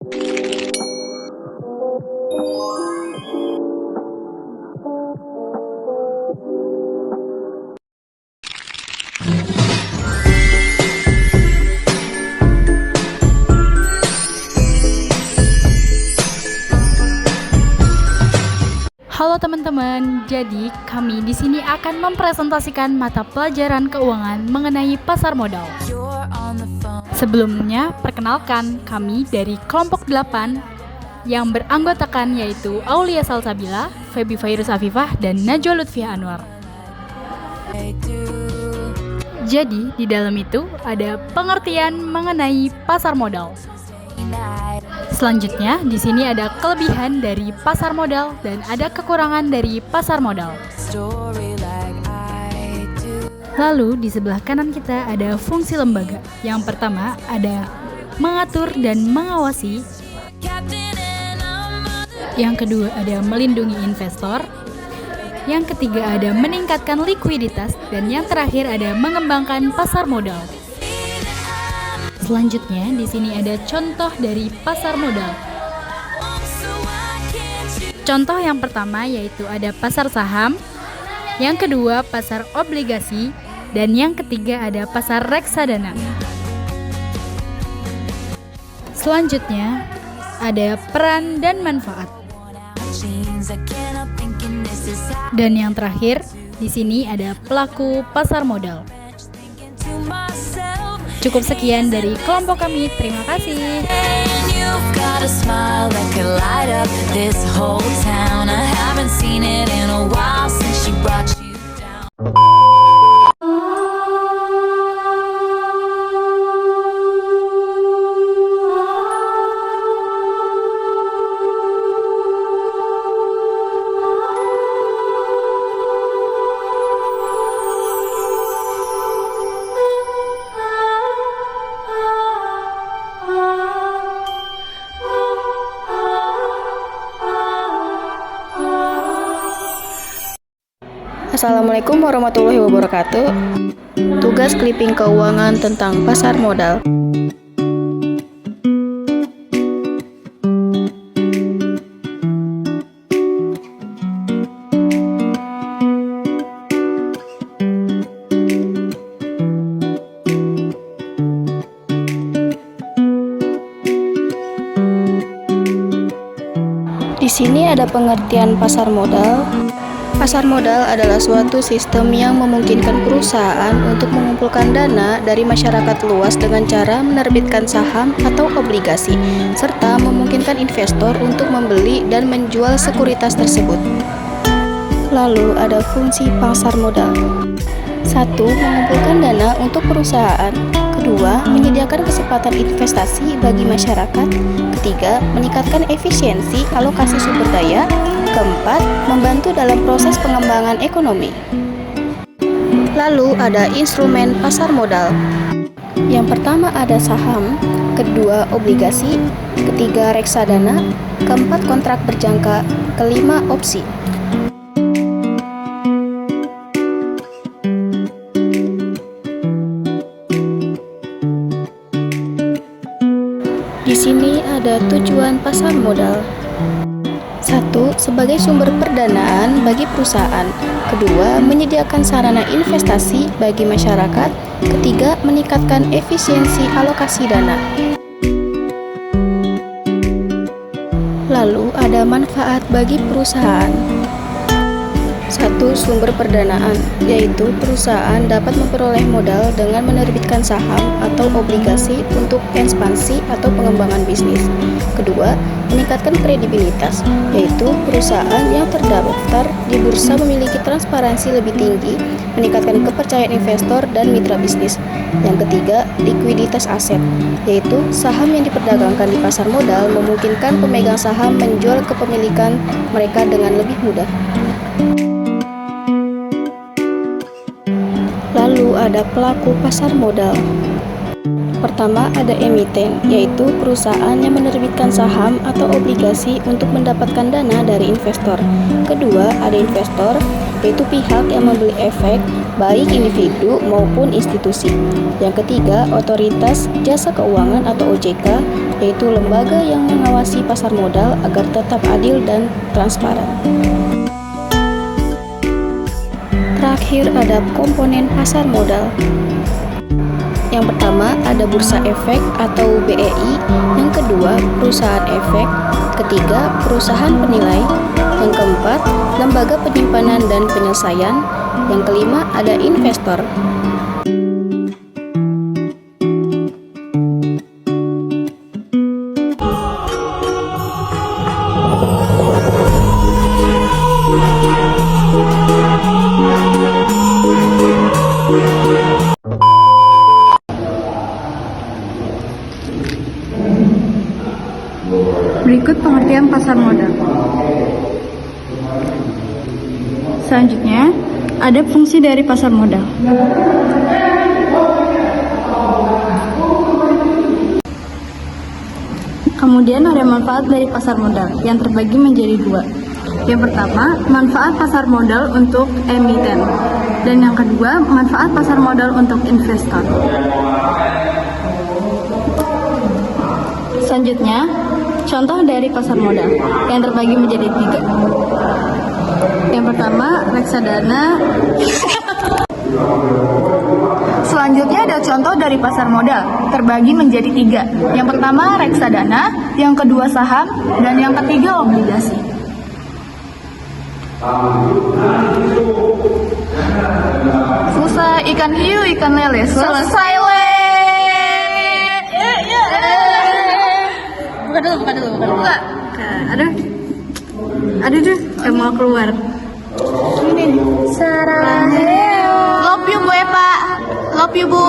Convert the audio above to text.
Halo teman-teman, jadi kami di sini akan mempresentasikan mata pelajaran keuangan mengenai pasar modal. Sebelumnya, perkenalkan kami dari kelompok 8 yang beranggotakan yaitu Aulia Salsabila, Febi Fairuz Afifah, dan Najwa Lutfiah Anwar. Jadi, di dalam itu ada pengertian mengenai pasar modal. Selanjutnya, di sini ada kelebihan dari pasar modal dan ada kekurangan dari pasar modal. Lalu, di sebelah kanan kita ada fungsi lembaga. Yang pertama ada mengatur dan mengawasi. Yang kedua ada melindungi investor. Yang ketiga ada meningkatkan likuiditas. Dan yang terakhir ada mengembangkan pasar modal. Selanjutnya, di sini ada contoh dari pasar modal. Contoh yang pertama yaitu ada pasar saham, yang kedua pasar obligasi, dan yang ketiga ada pasar reksadana. Selanjutnya, ada peran dan manfaat. Dan yang terakhir, di sini ada pelaku pasar modal. Cukup sekian dari kelompok kami, terima kasih. Assalamualaikum warahmatullahi wabarakatuh. Tugas clipping keuangan tentang pasar modal. Di sini ada pengertian pasar modal. Pasar modal adalah suatu sistem yang memungkinkan perusahaan untuk mengumpulkan dana dari masyarakat luas dengan cara menerbitkan saham atau obligasi, serta memungkinkan investor untuk membeli dan menjual sekuritas tersebut. Lalu ada fungsi pasar modal. 1. Mengumpulkan dana untuk perusahaan. 2. Menyediakan kesempatan investasi bagi masyarakat. 3. Meningkatkan efisiensi alokasi sumber daya. 4. Membantu dalam proses pengembangan ekonomi. Lalu ada instrumen pasar modal. Yang pertama ada saham, kedua obligasi, ketiga reksadana, keempat kontrak berjangka, kelima opsi. Di sini ada tujuan pasar modal. 1. Sebagai sumber perdanaan bagi perusahaan. 2. Menyediakan sarana investasi bagi masyarakat. 3. Meningkatkan efisiensi alokasi dana. Lalu ada manfaat bagi perusahaan. 1. Sumber perdanaan, yaitu perusahaan dapat memperoleh modal dengan menerbitkan saham atau obligasi untuk ekspansi atau pengembangan bisnis. Kedua, meningkatkan kredibilitas, yaitu perusahaan yang terdaftar di bursa memiliki transparansi lebih tinggi, meningkatkan kepercayaan investor dan mitra bisnis. Yang ketiga, likuiditas aset, yaitu saham yang diperdagangkan di pasar modal memungkinkan pemegang saham menjual kepemilikan mereka dengan lebih mudah. Lalu ada pelaku pasar modal. Pertama ada emiten, yaitu perusahaan yang menerbitkan saham atau obligasi untuk mendapatkan dana dari investor. Kedua ada investor, yaitu pihak yang membeli efek, baik individu maupun institusi. Yang ketiga, otoritas jasa keuangan atau OJK, yaitu lembaga yang mengawasi pasar modal agar tetap adil dan transparan. Terakhir ada komponen pasar modal. Yang pertama ada bursa efek atau BEI, yang kedua perusahaan efek, ketiga perusahaan penilai, yang keempat lembaga penyimpanan dan penyelesaian, yang kelima ada investor. Berikut pengertian pasar modal. Selanjutnya, ada fungsi dari pasar modal. Kemudian ada manfaat dari pasar modal yang terbagi menjadi dua. Yang pertama, manfaat pasar modal untuk emiten. Dan yang kedua, manfaat pasar modal untuk investor. Selanjutnya, contoh dari pasar modal yang terbagi menjadi tiga. Yang pertama, reksadana. Selanjutnya ada contoh dari pasar modal terbagi menjadi tiga. Yang pertama, reksadana, yang kedua saham, dan yang ketiga obligasi. Susah ikan hiu ikan lele, selesai le. Buka dulu. Aduh, mau keluar. Ini Saraheo. Love you Bu Epa. Love you Bu.